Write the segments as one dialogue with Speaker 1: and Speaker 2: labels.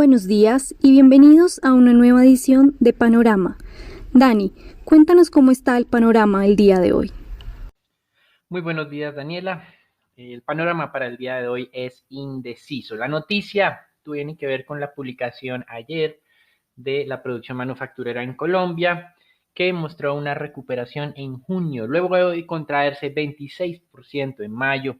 Speaker 1: buenos días y bienvenidos a una nueva edición de Panorama. Dani, cuéntanos cómo está el panorama el día de hoy.
Speaker 2: Muy buenos días, Daniela. El panorama para el día de hoy es indeciso. La noticia tiene que ver con la publicación ayer de la producción manufacturera en Colombia, que mostró una recuperación en junio, luego de contraerse 26% en mayo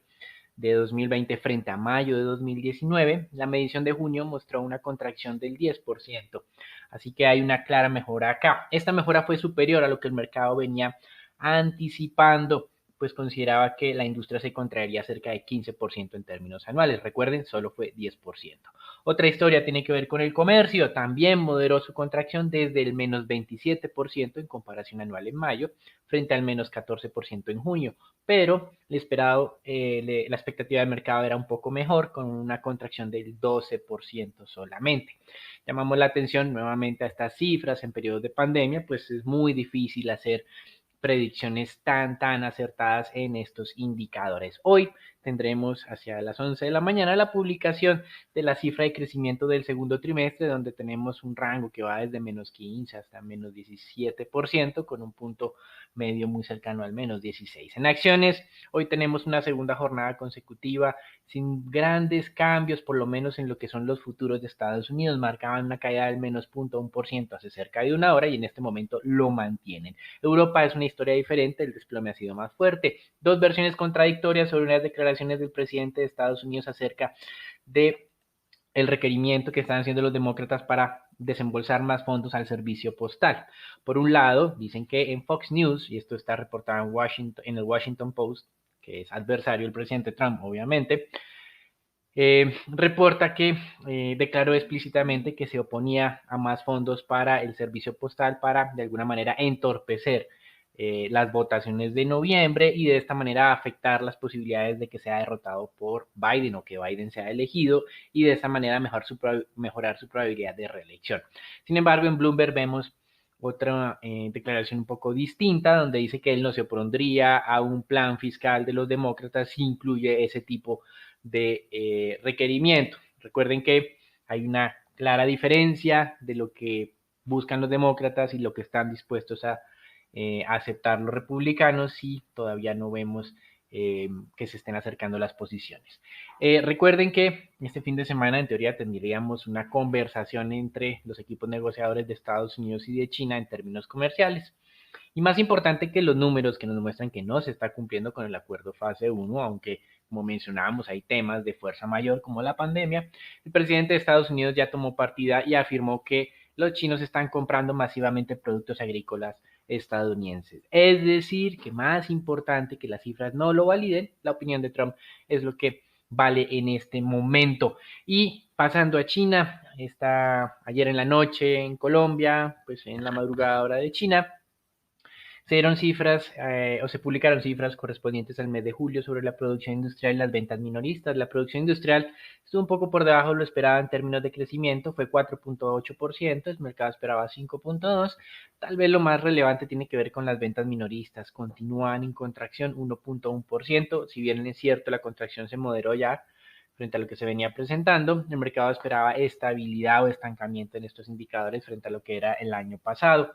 Speaker 2: de 2020 frente a mayo de 2019, la medición de junio mostró una contracción del 10%, así que hay una clara mejora acá. Esta mejora fue superior a lo que el mercado venía anticipando, pues consideraba que la industria se contraería cerca de 15% en términos anuales. Recuerden, solo fue 10%. Otra historia tiene que ver con el comercio. También moderó su contracción desde el menos 27% en comparación anual en mayo, frente al menos 14% en junio. Pero la expectativa del mercado era un poco mejor, con una contracción del 12% solamente. Llamamos la atención nuevamente a estas cifras en periodos de pandemia, pues es muy difícil hacer predicciones tan acertadas en estos indicadores. Hoy tendremos hacia las 11 de la mañana la publicación de la cifra de crecimiento del segundo trimestre, donde tenemos un rango que va desde menos 15 hasta menos 17%, con un punto medio muy cercano al menos 16. En acciones, hoy tenemos una segunda jornada consecutiva sin grandes cambios, por lo menos en lo que son los futuros de Estados Unidos. Marcaban una caída del menos 0.1% hace cerca de una hora y en este momento lo mantienen. Europa es una historia diferente, el desplome ha sido más fuerte. Dos versiones contradictorias sobre unas declaraciones del presidente de Estados Unidos acerca de el requerimiento que están haciendo los demócratas para desembolsar más fondos al servicio postal. Por un lado, dicen que en Fox News, y esto está reportado en el Washington Post, que es adversario del presidente Trump, obviamente, reporta que declaró explícitamente que se oponía a más fondos para el servicio postal para, de alguna manera, entorpecer las votaciones de noviembre y de esta manera afectar las posibilidades de que sea derrotado por Biden o que Biden sea elegido y de esta manera mejorar su probabilidad de reelección. Sin embargo, en Bloomberg vemos otra declaración un poco distinta donde dice que él no se opondría a un plan fiscal de los demócratas si incluye ese tipo de requerimiento. Recuerden que hay una clara diferencia de lo que buscan los demócratas y lo que están dispuestos a aceptar los republicanos y todavía no vemos que se estén acercando las posiciones. Recuerden que este fin de semana en teoría tendríamos una conversación entre los equipos negociadores de Estados Unidos y de China en términos comerciales. Y más importante que los números que nos muestran que no se está cumpliendo con el acuerdo fase 1, aunque como mencionábamos hay temas de fuerza mayor como la pandemia, el presidente de Estados Unidos ya tomó partida y afirmó que los chinos están comprando masivamente productos agrícolas estadounidenses. Es decir, que más importante que las cifras no lo validen, la opinión de Trump es lo que vale en este momento. Y pasando a China, ayer en la noche en Colombia, pues en la madrugada hora de China, se dieron cifras o se publicaron cifras correspondientes al mes de julio sobre la producción industrial y las ventas minoristas. La producción industrial estuvo un poco por debajo de lo esperado en términos de crecimiento, fue 4.8%, el mercado esperaba 5.2%. Tal vez lo más relevante tiene que ver con las ventas minoristas, continúan en contracción 1.1%, si bien es cierto la contracción se moderó ya frente a lo que se venía presentando, el mercado esperaba estabilidad o estancamiento en estos indicadores frente a lo que era el año pasado.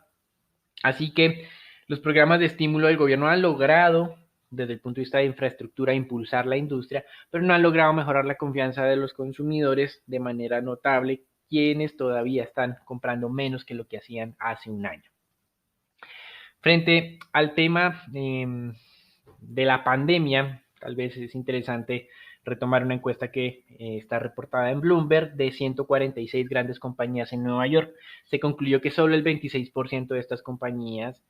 Speaker 2: Así que los programas de estímulo del gobierno han logrado, desde el punto de vista de infraestructura, impulsar la industria, pero no han logrado mejorar la confianza de los consumidores de manera notable, quienes todavía están comprando menos que lo que hacían hace un año. Frente al tema de la pandemia, tal vez es interesante retomar una encuesta que está reportada en Bloomberg de 146 grandes compañías en Nueva York. Se concluyó que solo el 26% de estas compañías,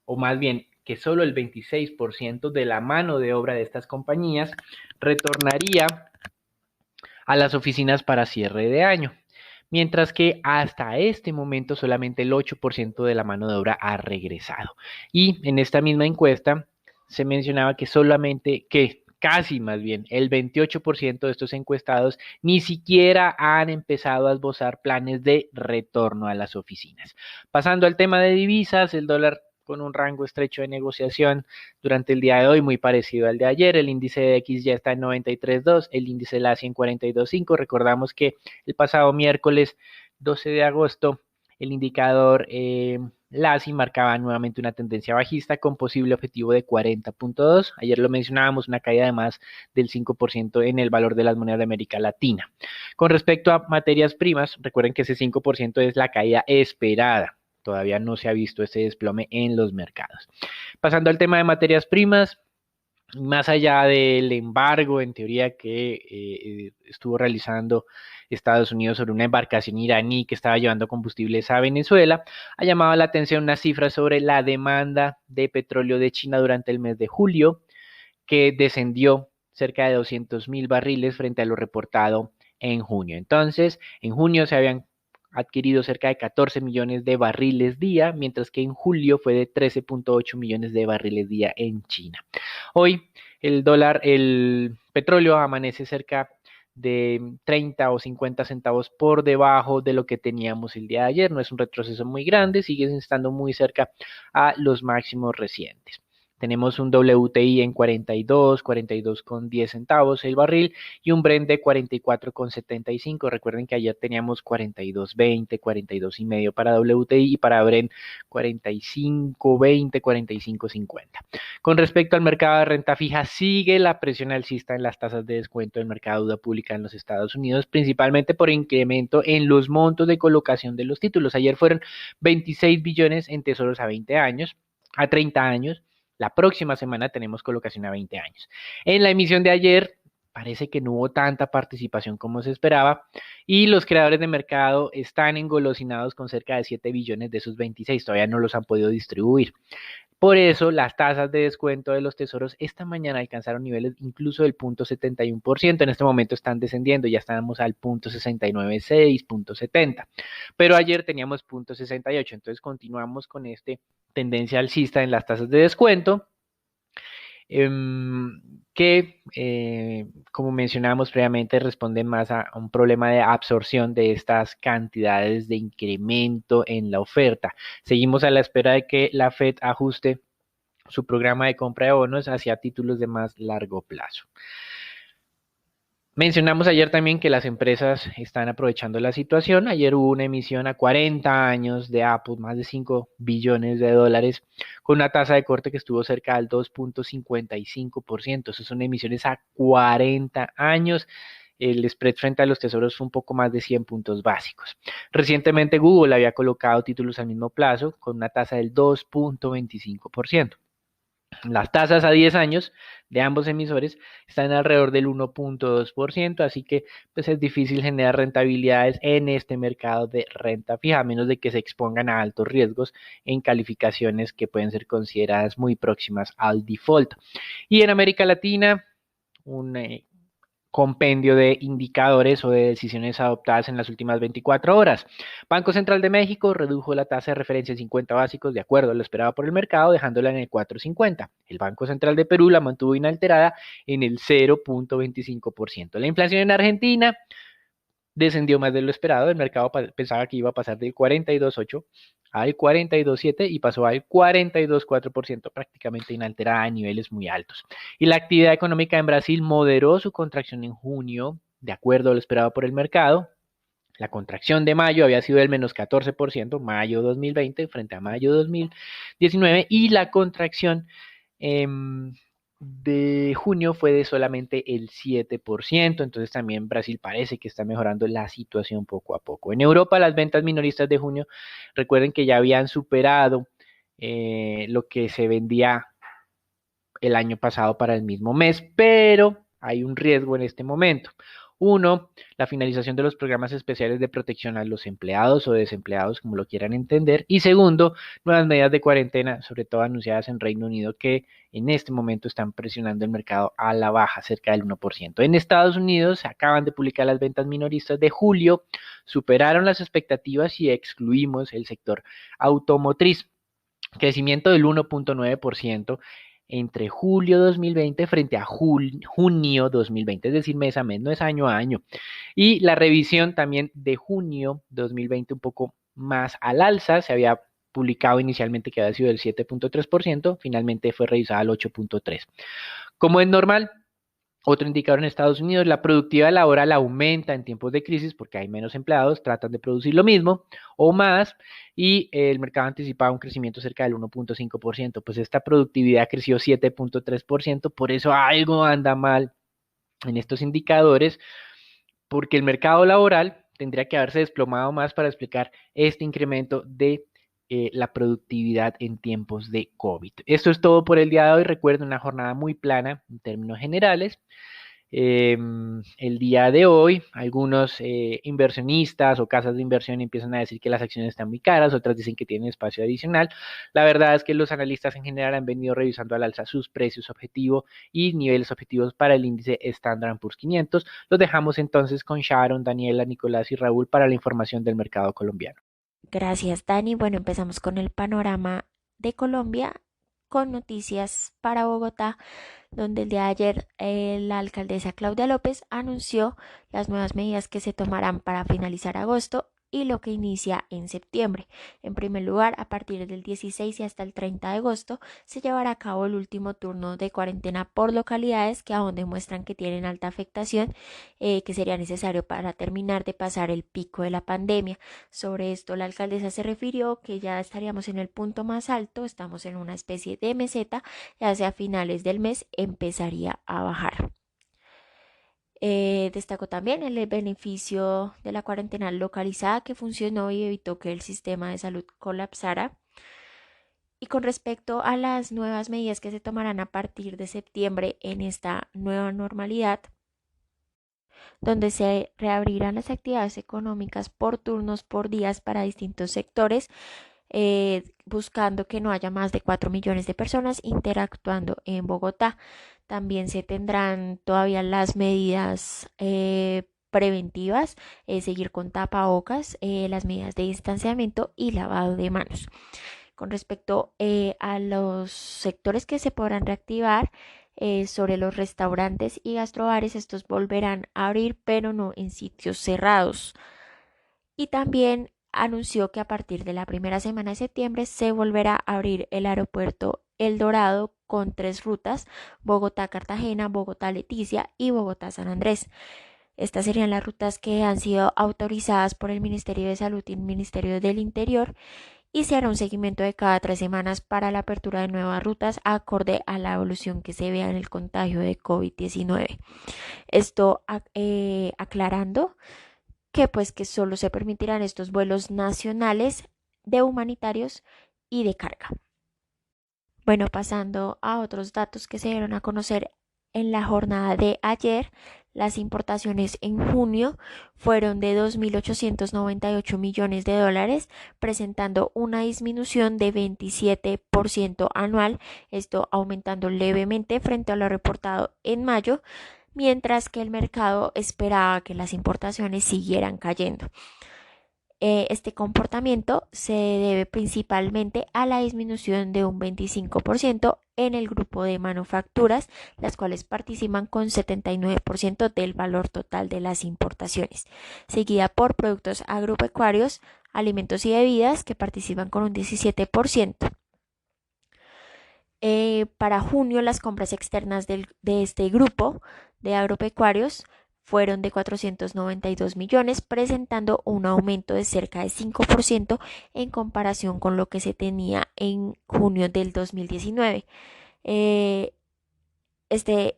Speaker 2: o más bien que solo el 26% de la mano de obra de estas compañías retornaría a las oficinas para cierre de año, mientras que hasta este momento solamente el 8% de la mano de obra ha regresado. Y en esta misma encuesta se mencionaba que casi más bien el 28% de estos encuestados ni siquiera han empezado a esbozar planes de retorno a las oficinas. Pasando al tema de divisas, el dólar con un rango estrecho de negociación durante el día de hoy, muy parecido al de ayer. El índice de X ya está en 93.2, el índice de la ASI en 42.5. Recordamos que el pasado miércoles 12 de agosto el indicador LASI marcaba nuevamente una tendencia bajista con posible objetivo de 40.2. Ayer lo mencionábamos, una caída de más del 5% en el valor de las monedas de América Latina. Con respecto a materias primas, recuerden que ese 5% es la caída esperada. Todavía no se ha visto ese desplome en los mercados. Pasando al tema de materias primas, más allá del embargo, en teoría, que estuvo realizando Estados Unidos sobre una embarcación iraní que estaba llevando combustibles a Venezuela, ha llamado la atención una cifra sobre la demanda de petróleo de China durante el mes de julio, que descendió cerca de 200,000 barriles frente a lo reportado en junio. Entonces, en junio se habían adquirido cerca de 14 millones de barriles día, mientras que en julio fue de 13.8 millones de barriles día en China. Hoy el petróleo amanece cerca de 30 o 50 centavos por debajo de lo que teníamos el día de ayer. No es un retroceso muy grande, sigue estando muy cerca a los máximos recientes. Tenemos un WTI en 42 con 10 centavos el barril y un Brent de 44,75. Recuerden que ayer teníamos 42.20, 42.5 para WTI y para Brent 45.20, 45.50. Con respecto al mercado de renta fija, sigue la presión alcista en las tasas de descuento del mercado de deuda pública en los Estados Unidos, principalmente por incremento en los montos de colocación de los títulos. Ayer fueron 26 billones en tesoros a 20 años, a 30 años. La próxima semana tenemos colocación a 20 años. En la emisión de ayer parece que no hubo tanta participación como se esperaba y los creadores de mercado están engolosinados con cerca de 7 billones de esos 26. Todavía no los han podido distribuir. Por eso, las tasas de descuento de los tesoros esta mañana alcanzaron niveles incluso del 0.71%. En este momento están descendiendo, ya estamos al 0.696, 0.70. Pero ayer teníamos 0.68, entonces continuamos con tendencia alcista en las tasas de descuento, como mencionábamos previamente, responden más a un problema de absorción de estas cantidades de incremento en la oferta. Seguimos a la espera de que la Fed ajuste su programa de compra de bonos hacia títulos de más largo plazo. Mencionamos ayer también que las empresas están aprovechando la situación. Ayer hubo una emisión a 40 años de Apple, más de 5 billones de dólares, con una tasa de corte que estuvo cerca del 2.55%. Esas son emisiones a 40 años. El spread frente a los tesoros fue un poco más de 100 puntos básicos. Recientemente Google había colocado títulos al mismo plazo con una tasa del 2.25%. Las tasas a 10 años de ambos emisores están alrededor del 1.2%, así que pues es difícil generar rentabilidades en este mercado de renta fija, a menos de que se expongan a altos riesgos en calificaciones que pueden ser consideradas muy próximas al default. Y en América Latina, un compendio de indicadores o de decisiones adoptadas en las últimas 24 horas. Banco Central de México redujo la tasa de referencia en 50 básicos de acuerdo a lo esperado por el mercado, dejándola en el 4.50. El Banco Central de Perú la mantuvo inalterada en el 0.25%. La inflación en Argentina descendió más de lo esperado. El mercado pensaba que iba a pasar del 42.8 al 42.7 y pasó al 42.4%, prácticamente inalterada a niveles muy altos. Y la actividad económica en Brasil moderó su contracción en junio, de acuerdo a lo esperado por el mercado. La contracción de mayo había sido del menos 14%, mayo 2020 frente a mayo 2019, y la contracción de junio fue de solamente el 7%, entonces también Brasil parece que está mejorando la situación poco a poco. En Europa las ventas minoristas de junio, recuerden que ya habían superado lo que se vendía el año pasado para el mismo mes, pero hay un riesgo en este momento. Uno, la finalización de los programas especiales de protección a los empleados o desempleados, como lo quieran entender. Y segundo, nuevas medidas de cuarentena, sobre todo anunciadas en Reino Unido, que en este momento están presionando el mercado a la baja, cerca del 1%. En Estados Unidos se acaban de publicar las ventas minoristas de julio, superaron las expectativas y excluimos el sector automotriz. Crecimiento del 1.9% entre julio 2020 frente a junio 2020, es decir, mes a mes, no es año a año. Y la revisión también de junio 2020 un poco más al alza, se había publicado inicialmente que había sido del 7.3%, finalmente fue revisada al 8.3%. Como es normal, otro indicador en Estados Unidos, la productividad laboral aumenta en tiempos de crisis porque hay menos empleados, tratan de producir lo mismo o más y el mercado anticipaba un crecimiento cerca del 1.5%, pues esta productividad creció 7.3%, por eso algo anda mal en estos indicadores, porque el mercado laboral tendría que haberse desplomado más para explicar este incremento de la productividad en tiempos de COVID. Esto es todo por el día de hoy. Recuerden, una jornada muy plana en términos generales. El día de hoy, algunos inversionistas o casas de inversión empiezan a decir que las acciones están muy caras, otras dicen que tienen espacio adicional. La verdad es que los analistas en general han venido revisando al alza sus precios objetivo y niveles objetivos para el índice Standard & Poor's 500. Los dejamos entonces con Sharon, Daniela, Nicolás y Raúl para la información del mercado colombiano.
Speaker 3: Gracias, Dani. Bueno, empezamos con el panorama de Colombia con noticias para Bogotá, donde el día de ayer la alcaldesa Claudia López anunció las nuevas medidas que se tomarán para finalizar agosto y lo que inicia en septiembre. En primer lugar, a partir del 16 y hasta el 30 de agosto se llevará a cabo el último turno de cuarentena por localidades que aún demuestran que tienen alta afectación, que sería necesario para terminar de pasar el pico de la pandemia. Sobre esto, la alcaldesa se refirió que ya estaríamos en el punto más alto, estamos en una especie de meseta y hacia finales del mes empezaría a bajar. Destacó también el beneficio de la cuarentena localizada que funcionó y evitó que el sistema de salud colapsara. Y con respecto a las nuevas medidas que se tomarán a partir de septiembre en esta nueva normalidad, donde se reabrirán las actividades económicas por turnos, por días para distintos sectores, buscando que no haya más de 4 millones de personas interactuando en Bogotá. También se tendrán todavía las medidas preventivas, seguir con tapabocas, las medidas de distanciamiento y lavado de manos. Con respecto a los sectores que se podrán reactivar, sobre los restaurantes y gastrobares, estos volverán a abrir, pero no en sitios cerrados. Y también anunció que a partir de la primera semana de septiembre se volverá a abrir el aeropuerto El Dorado con 3 rutas: Bogotá-Cartagena, Bogotá-Leticia y Bogotá-San Andrés. Estas serían las rutas que han sido autorizadas por el Ministerio de Salud y el Ministerio del Interior, y se hará un seguimiento de cada 3 semanas para la apertura de nuevas rutas acorde a la evolución que se vea en el contagio de COVID-19. Esto aclarando que solo se permitirán estos vuelos nacionales de humanitarios y de carga. Bueno, pasando a otros datos que se dieron a conocer en la jornada de ayer, las importaciones en junio fueron de 2.898 millones de dólares, presentando una disminución de 27% anual, esto aumentando levemente frente a lo reportado en mayo, mientras que el mercado esperaba que las importaciones siguieran cayendo. Este comportamiento se debe principalmente a la disminución de un 25% en el grupo de manufacturas, las cuales participan con 79% del valor total de las importaciones, seguida por productos agropecuarios, alimentos y bebidas, que participan con un 17%. Para junio, las compras externas de este grupo de agropecuarios fueron de 492 millones, presentando un aumento de cerca de 5% en comparación con lo que se tenía en junio del 2019. Este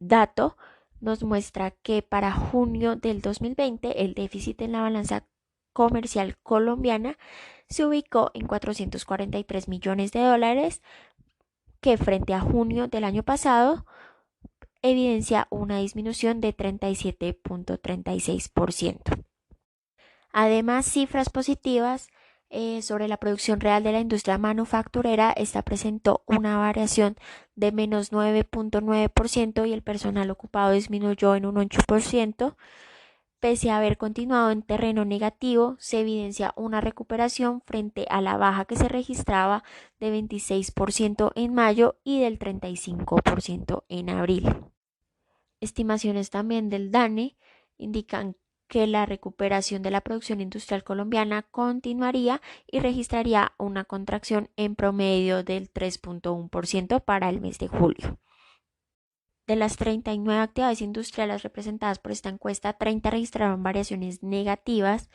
Speaker 3: dato nos muestra que para junio del 2020 el déficit en la balanza comercial colombiana se ubicó en 443 millones de dólares, que frente a junio del año pasado evidencia una disminución de 37.36%. Además, cifras positivas sobre la producción real de la industria manufacturera. Esta presentó una variación de menos 9.9% y el personal ocupado disminuyó en un 8%. Pese a haber continuado en terreno negativo, se evidencia una recuperación frente a la baja que se registraba de 26% en mayo y del 35% en abril. Estimaciones también del DANE indican que la recuperación de la producción industrial colombiana continuaría y registraría una contracción en promedio del 3,1% para el mes de julio. De las 39 actividades industriales representadas por esta encuesta, 30 registraron variaciones negativas,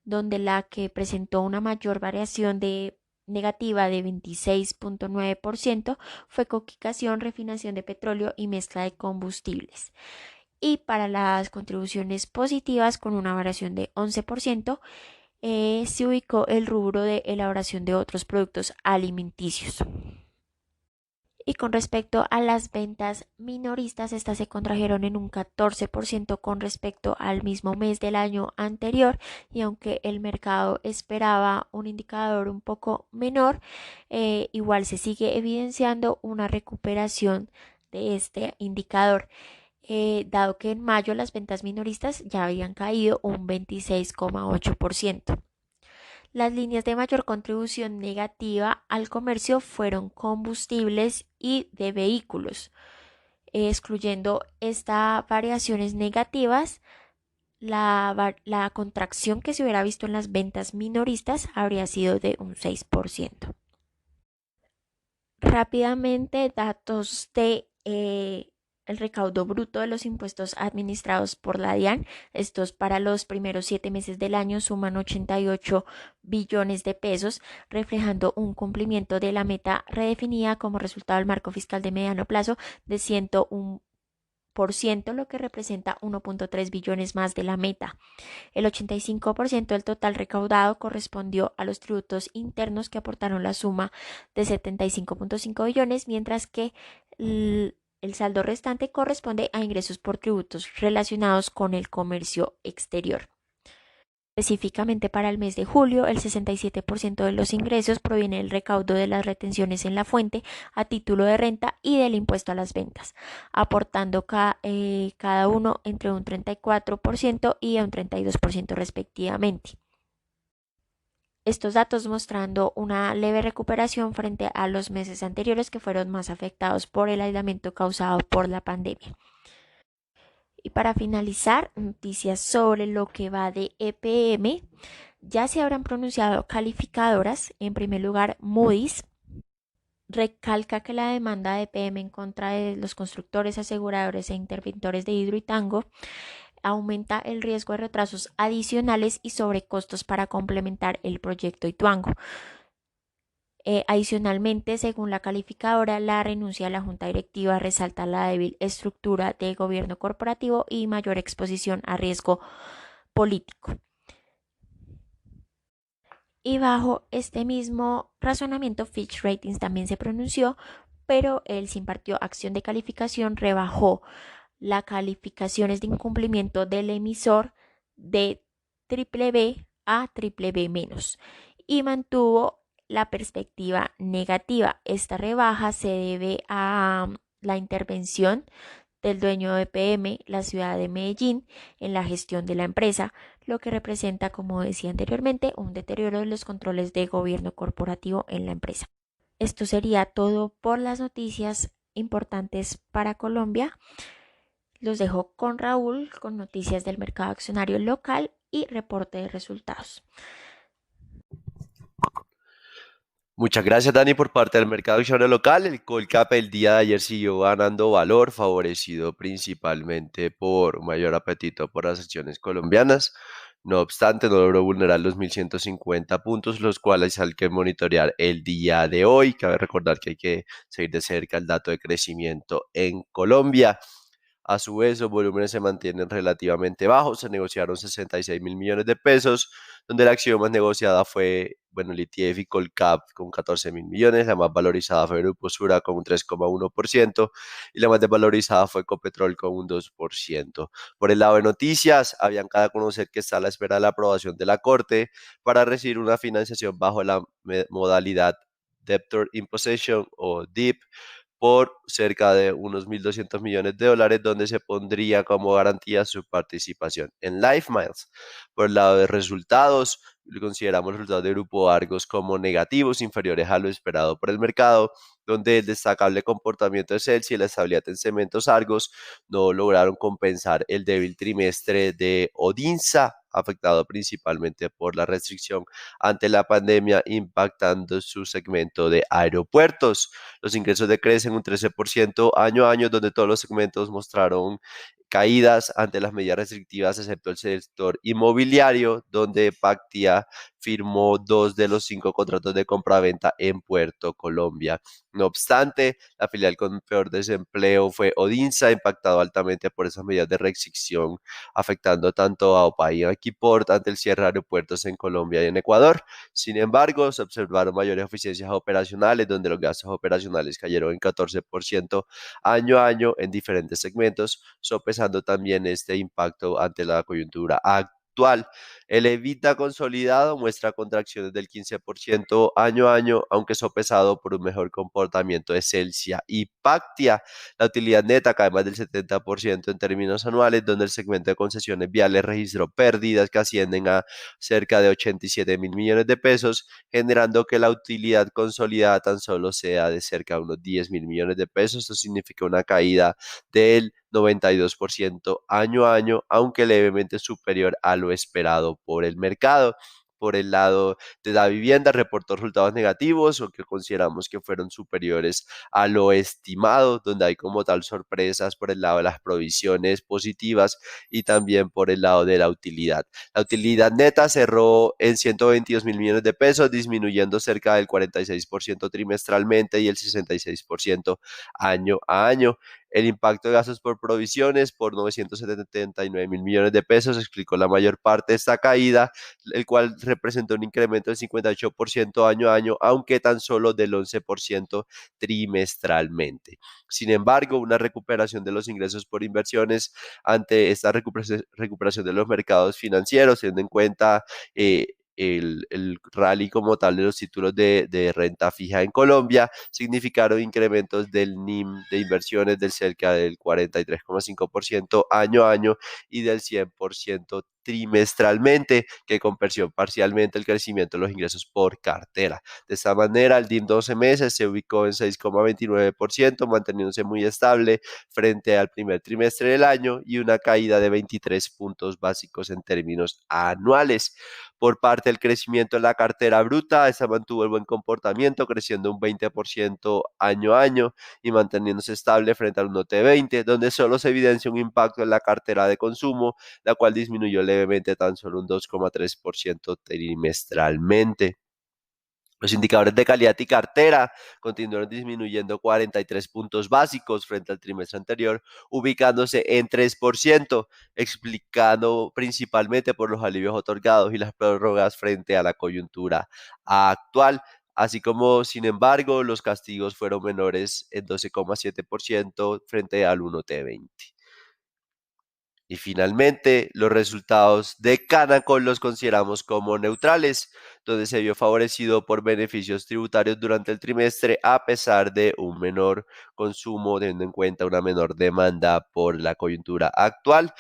Speaker 3: donde la que presentó una mayor variación de negativa de 26,9% fue coquicación, refinación de petróleo y mezcla de combustibles. Y para las contribuciones positivas, con una variación de 11%, se ubicó el rubro de elaboración de otros productos alimenticios. Y con respecto a las ventas minoristas, estas se contrajeron en un 14% con respecto al mismo mes del año anterior, y aunque el mercado esperaba un indicador un poco menor, igual se sigue evidenciando una recuperación de este indicador, dado que en mayo las ventas minoristas ya habían caído un 26,8%. Las líneas de mayor contribución negativa al comercio fueron combustibles y de vehículos. Excluyendo estas variaciones negativas, la contracción que se hubiera visto en las ventas minoristas habría sido de un 6%. Rápidamente, datos de el recaudo bruto de los impuestos administrados por la DIAN. Estos para los primeros 7 meses del año suman 88 billones de pesos, reflejando un cumplimiento de la meta redefinida como resultado del marco fiscal de mediano plazo de 101%, lo que representa 1,3 billones más de la meta. El 85% del total recaudado correspondió a los tributos internos, que aportaron la suma de 75,5 billones, mientras que el saldo restante corresponde a ingresos por tributos relacionados con el comercio exterior. Específicamente para el mes de julio, el 67% de los ingresos proviene del recaudo de las retenciones en la fuente a título de renta y del impuesto a las ventas, aportando cada uno entre un 34% y un 32% respectivamente. Estos datos mostrando una leve recuperación frente a los meses anteriores, que fueron más afectados por el aislamiento causado por la pandemia. Y para finalizar, noticias sobre lo que va de EPM. Ya se habrán pronunciado calificadoras. En primer lugar, Moody's recalca que la demanda de EPM en contra de los constructores, aseguradores e interventores de Hidroituango aumenta el riesgo de retrasos adicionales y sobrecostos para complementar el proyecto Ituango. Adicionalmente, según la calificadora, la renuncia a la junta directiva resalta la débil estructura de gobierno corporativo y mayor exposición a riesgo político. Y bajo este mismo razonamiento, Fitch Ratings también se pronunció, pero él se impartió acción de calificación, rebajó las calificaciones de incumplimiento del emisor de BBB a BBB- y mantuvo la perspectiva negativa. Esta rebaja se debe a la intervención del dueño de EPM, la ciudad de Medellín, en la gestión de la empresa, lo que representa, como decía anteriormente, un deterioro de los controles de gobierno corporativo en la empresa. Esto sería todo por las noticias importantes para Colombia. Los dejo con Raúl con noticias del mercado accionario local y reporte de resultados.
Speaker 4: Muchas gracias, Dani, por parte del mercado accionario local. El Colcap el día de ayer siguió ganando valor, favorecido principalmente por un mayor apetito por las acciones colombianas. No obstante, no logró vulnerar los 1.150 puntos, los cuales hay que monitorear el día de hoy. Cabe recordar que hay que seguir de cerca el dato de crecimiento en Colombia. A su vez, los volúmenes se mantienen relativamente bajos. Se negociaron 66.000 millones de pesos, donde la acción más negociada fue, el ETF y Colcap con 14.000 millones. La más valorizada fue Grupo Sura con un 3,1% y la más desvalorizada fue Ecopetrol con un 2%. Por el lado de noticias, habían cada conocer que está a la espera de la aprobación de la Corte para recibir una financiación bajo la modalidad Debtor in Possession o DIP por cerca de unos 1.200 millones de dólares, donde se pondría como garantía su participación en Life Miles. Por el lado de resultados, consideramos los resultados de Grupo Argos como negativos, inferiores a lo esperado por el mercado, donde el destacable comportamiento de Celsius y la estabilidad en Cementos Argos no lograron compensar el débil trimestre de Odinsa, afectado principalmente por la restricción ante la pandemia, impactando su segmento de aeropuertos. Los ingresos decrecen un 13% año a año, donde todos los segmentos mostraron caídas ante las medidas restrictivas, excepto el sector inmobiliario, donde Pactia firmó 2 de los 5 contratos de compraventa en Puerto Colombia. No obstante, la filial con peor desempleo fue Odinsa, impactado altamente por esas medidas de restricción, afectando tanto a OPA y a Equiport ante el cierre de aeropuertos en Colombia y en Ecuador. Sin embargo, se observaron mayores eficiencias operacionales, donde los gastos operacionales cayeron en 14% año a año en diferentes segmentos, sopesando también este impacto ante la coyuntura actual. El EBITDA consolidado muestra contracciones del 15% año a año, aunque sopesado por un mejor comportamiento de Celsia y Pactia. La utilidad neta cae más del 70% en términos anuales, donde el segmento de concesiones viales registró pérdidas que ascienden a cerca de 87.000 millones de pesos, generando que la utilidad consolidada tan solo sea de cerca de unos 10.000 millones de pesos. Esto significa una caída del 92% año a año, aunque levemente superior a lo esperado por el mercado. Por el lado de la vivienda, reportó resultados negativos o que consideramos que fueron superiores a lo estimado, donde hay como tal sorpresas por el lado de las provisiones positivas y también por el lado de la utilidad. La utilidad neta cerró en 122.000 millones de pesos, disminuyendo cerca del 46% trimestralmente y el 66% año a año. El impacto de gastos por provisiones por 979.000 millones de pesos explicó la mayor parte de esta caída, el cual representó un incremento del 58% año a año, aunque tan solo del 11% trimestralmente. Sin embargo, una recuperación de los ingresos por inversiones ante esta recuperación de los mercados financieros, teniendo en cuenta el rally como tal de los títulos de renta fija en Colombia, significaron incrementos del NIM de inversiones del cerca del 43,5% año a año y del 100% trimestralmente, que compensaron parcialmente el crecimiento de los ingresos por cartera. De esta manera, el DIM 12 meses se ubicó en 6,29%, manteniéndose muy estable frente al primer trimestre del año y una caída de 23 puntos básicos en términos anuales. Por parte del crecimiento de la cartera bruta, esta mantuvo el buen comportamiento, creciendo un 20% año a año y manteniéndose estable frente al 1T20, donde solo se evidencia un impacto en la cartera de consumo, la cual disminuyó levemente tan solo un 2,3% trimestralmente. Los indicadores de calidad y cartera continuaron disminuyendo 43 puntos básicos frente al trimestre anterior, ubicándose en 3%, explicado principalmente por los alivios otorgados y las prórrogas frente a la coyuntura actual. Así como, sin embargo, los castigos fueron menores en 12,7% frente al 1T20. Y finalmente, los resultados de Canacol los consideramos como neutrales, donde se vio favorecido por beneficios tributarios durante el trimestre a pesar de un menor consumo, teniendo en cuenta una menor demanda por la coyuntura actual.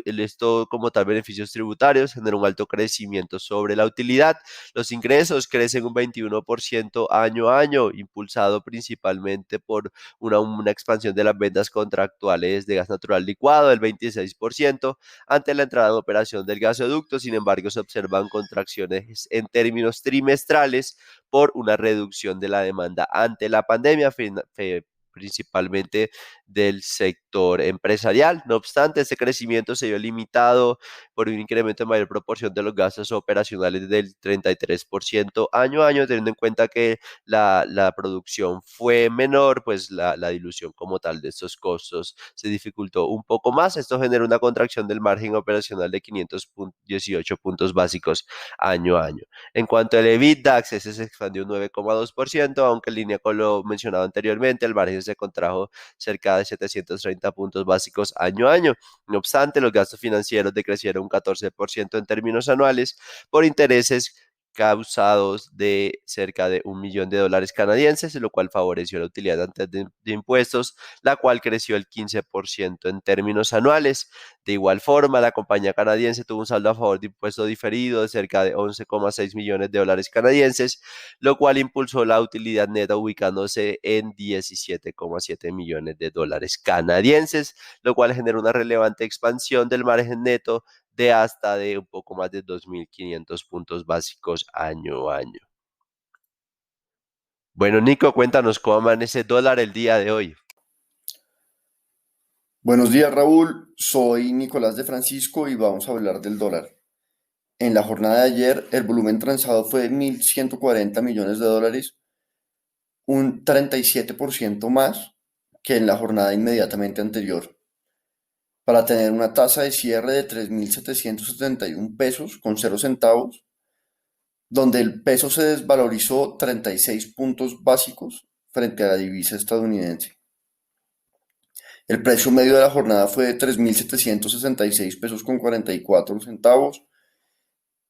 Speaker 4: Esto como tal beneficios tributarios genera un alto crecimiento sobre la utilidad. Los ingresos crecen un 21% año a año, impulsado principalmente por una expansión de las ventas contractuales de gas natural licuado del 26% ante la entrada en operación del gasoducto. Sin embargo, se observan contracciones en términos trimestrales por una reducción de la demanda ante la pandemia, principalmente del sector empresarial. No obstante, este crecimiento se vio limitado por un incremento en mayor proporción de los gastos operacionales del 33% año a año, teniendo en cuenta que la producción fue menor, pues la dilución como tal de estos costos se dificultó un poco más. Esto genera una contracción del margen operacional de 518 puntos básicos año a año. En cuanto al EBITDA, ese se expandió un 9,2%, aunque en línea con lo mencionado anteriormente, el margen se contrajo cerca de 730 puntos básicos año a año. No obstante, los gastos financieros decrecieron un 14% en términos anuales por intereses causados de cerca de $1 millón canadienses, lo cual favoreció la utilidad antes de impuestos, la cual creció el 15% en términos anuales. De igual forma, la compañía canadiense tuvo un saldo a favor de impuesto diferido de cerca de $11,6 millones canadienses, lo cual impulsó la utilidad neta ubicándose en $17,7 millones canadienses, lo cual generó una relevante expansión del margen neto de hasta de un poco más de 2.500 puntos básicos año a año. Bueno, Nico, cuéntanos cómo amanece el dólar el día de hoy.
Speaker 5: Buenos días, Raúl. Soy Nicolás de Francisco y vamos a hablar del dólar. En la jornada de ayer, el volumen transado fue de 1.140 millones de dólares, un 37% más que en la jornada inmediatamente anterior, para tener una tasa de cierre de 3.771 pesos con 0 centavos, donde el peso se desvalorizó 36 puntos básicos frente a la divisa estadounidense. El precio medio de la jornada fue de 3.766 pesos con 44 centavos,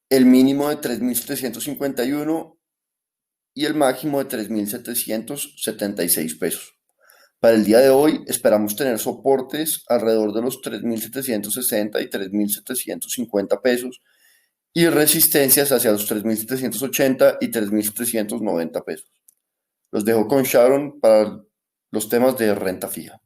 Speaker 5: el mínimo de 3.751 y el máximo de 3.776 pesos. Para el día de hoy esperamos tener soportes alrededor de los 3.760 y 3.750 pesos y resistencias hacia los 3.780 y 3.790 pesos. Los dejo con Sharon para los temas de renta fija.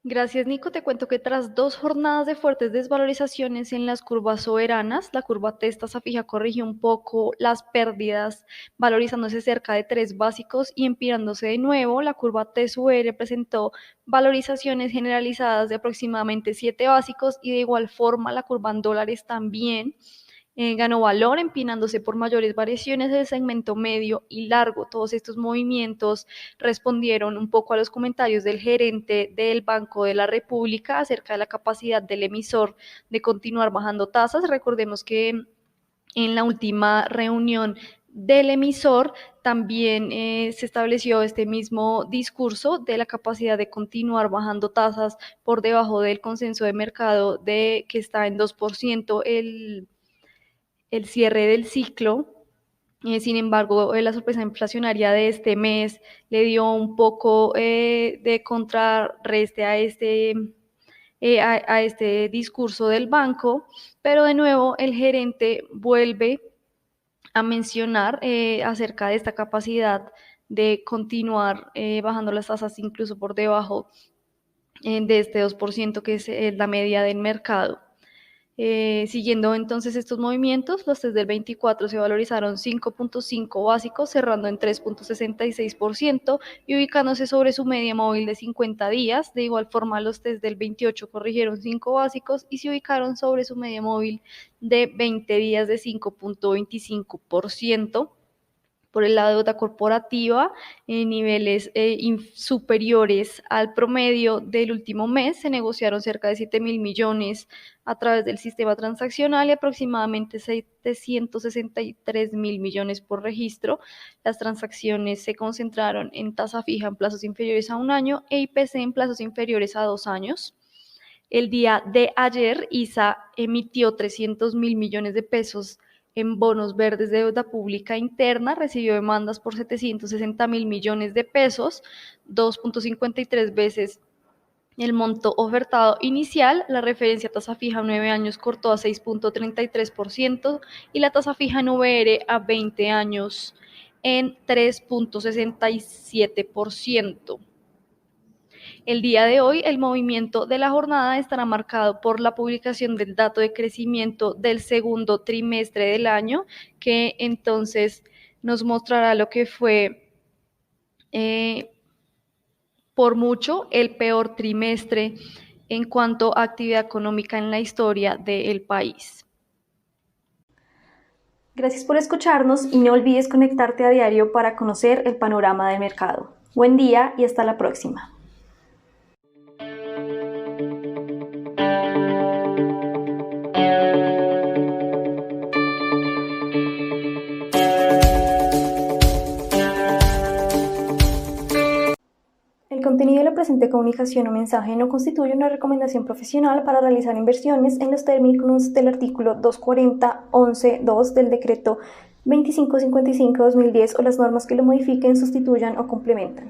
Speaker 1: Gracias, Nico. Te cuento que tras 2 jornadas de fuertes desvalorizaciones en las curvas soberanas, la curva TES tasa fija corrigió un poco las pérdidas, valorizándose cerca de 3 básicos y empirándose de nuevo. La curva TES-UR presentó valorizaciones generalizadas de aproximadamente 7 básicos y de igual forma la curva en dólares también ganó valor, empinándose por mayores variaciones del segmento medio y largo. Todos estos movimientos respondieron un poco a los comentarios del gerente del Banco de la República acerca de la capacidad del emisor de continuar bajando tasas. Recordemos que en la última reunión del emisor también se estableció este mismo discurso de la capacidad de continuar bajando tasas por debajo del consenso de mercado de que está en 2% el cierre del ciclo. Sin embargo, la sorpresa inflacionaria de este mes le dio un poco de contrarreste a este discurso del banco, pero de nuevo el gerente vuelve a mencionar acerca de esta capacidad de continuar bajando las tasas incluso por debajo de este 2% que es la media del mercado. Siguiendo entonces estos movimientos, los test del 24 se valorizaron 5.5 básicos, cerrando en 3.66% y ubicándose sobre su media móvil de 50 días. De igual forma, los test del 28 corrigieron 5 básicos y se ubicaron sobre su media móvil de 20 días de 5.25%. Por el lado de deuda corporativa, en niveles superiores al promedio del último mes, se negociaron cerca de 7.000 millones a través del sistema transaccional y aproximadamente 763.000 millones por registro. Las transacciones se concentraron en tasa fija en plazos inferiores a 1 año e IPC en plazos inferiores a 2 años. El día de ayer, ISA emitió 300.000 millones de pesos en bonos verdes de deuda pública interna, recibió demandas por 760.000 millones de pesos, 2.53 veces el monto ofertado inicial. La referencia a tasa fija a 9 años cortó a 6.33% y la tasa fija en VR a 20 años en 3.67%. El día de hoy, el movimiento de la jornada estará marcado por la publicación del dato de crecimiento del segundo trimestre del año, que entonces nos mostrará lo que fue por mucho el peor trimestre en cuanto a actividad económica en la historia del país.
Speaker 6: Gracias por escucharnos y no olvides conectarte a diario para conocer el panorama del mercado. Buen día y hasta la próxima. contenido de la presente comunicación o mensaje no constituye una recomendación profesional para realizar inversiones en los términos del artículo 240.11.2 del decreto 2555/2010 o las normas que lo modifiquen, sustituyan o complementan.